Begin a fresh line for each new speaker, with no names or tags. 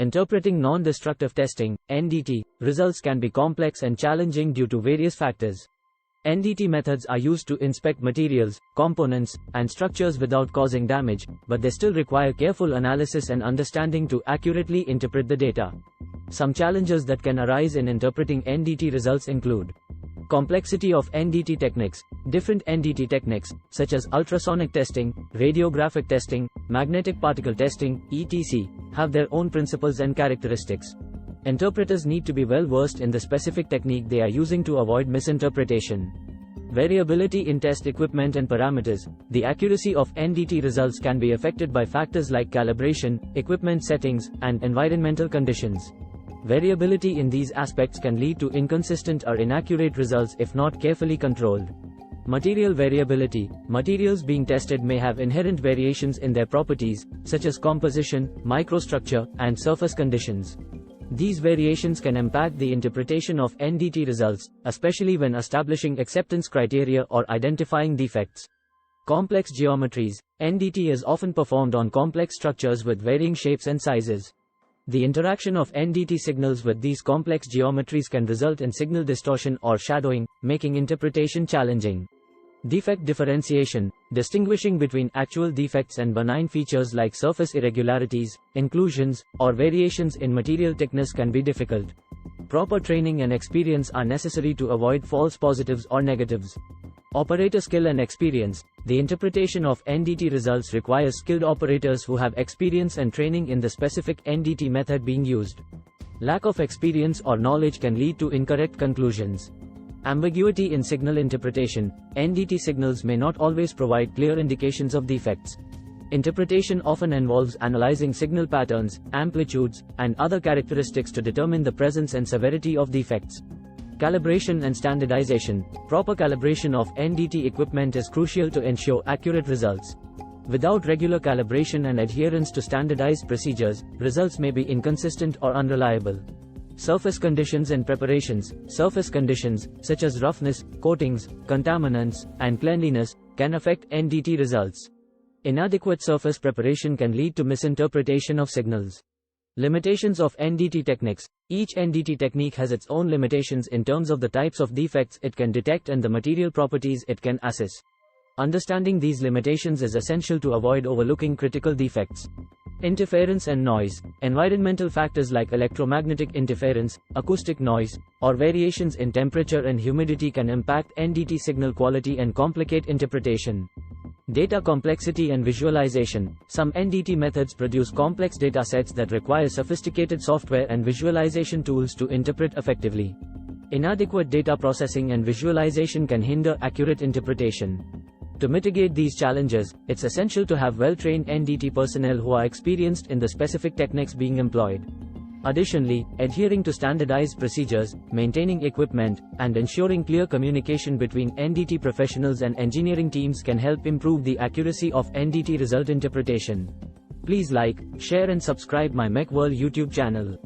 Interpreting non-destructive testing (NDT) results can be complex and challenging due to various factors. NDT methods are used to inspect materials, components, and structures without causing damage, but they still require careful analysis and understanding to accurately interpret the data. Some challenges that can arise in interpreting NDT results include complexity of NDT techniques. Different NDT techniques, such as ultrasonic testing, radiographic testing, magnetic particle testing, etc., have their own principles and characteristics. Interpreters need to be well versed in the specific technique they are using to avoid misinterpretation. Variability in test equipment and parameters. The accuracy of NDT results can be affected by factors like calibration, equipment settings, and environmental conditions. Variability in these aspects can lead to inconsistent or inaccurate results if not carefully controlled. Material variability. Materials being tested may have inherent variations in their properties, such as composition, microstructure, and surface conditions. These variations can impact the interpretation of NDT results, especially when establishing acceptance criteria or identifying defects. Complex geometries. NDT is often performed on complex structures with varying shapes and sizes. The interaction of NDT signals with these complex geometries can result in signal distortion or shadowing, making interpretation challenging. Defect differentiation. Distinguishing between actual defects and benign features like surface irregularities, inclusions, or variations in material thickness can be difficult. Proper training and experience are necessary to avoid false positives or negatives. Operator skill and experience. The interpretation of NDT results requires skilled operators who have experience and training in the specific NDT method being used. Lack of experience or knowledge can lead to incorrect conclusions. Ambiguity in signal interpretation. NDT signals may not always provide clear indications of defects. Interpretation often involves analyzing signal patterns, amplitudes, and other characteristics to determine the presence and severity of defects. Calibration and standardization. Proper calibration of NDT equipment is crucial to ensure accurate results. Without regular calibration and adherence to standardized procedures, results may be inconsistent or unreliable. Surface conditions and preparations. Surface conditions, such as roughness, coatings, contaminants, and cleanliness, can affect NDT results. Inadequate surface preparation can lead to misinterpretation of signals. Limitations of NDT techniques. Each NDT technique has its own limitations in terms of the types of defects it can detect and the material properties it can assess. Understanding these limitations is essential to avoid overlooking critical defects. Interference and noise. Environmental factors like electromagnetic interference, acoustic noise, or variations in temperature and humidity can impact NDT signal quality and complicate interpretation. Data complexity and visualization. Some NDT methods produce complex data sets that require sophisticated software and visualization tools to interpret effectively. Inadequate data processing and visualization can hinder accurate interpretation. To mitigate these challenges, it's essential to have well-trained NDT personnel who are experienced in the specific techniques being employed. Additionally, adhering to standardized procedures, maintaining equipment, and ensuring clear communication between NDT professionals and engineering teams can help improve the accuracy of NDT result interpretation. Please like, share and subscribe my Mech World YouTube channel.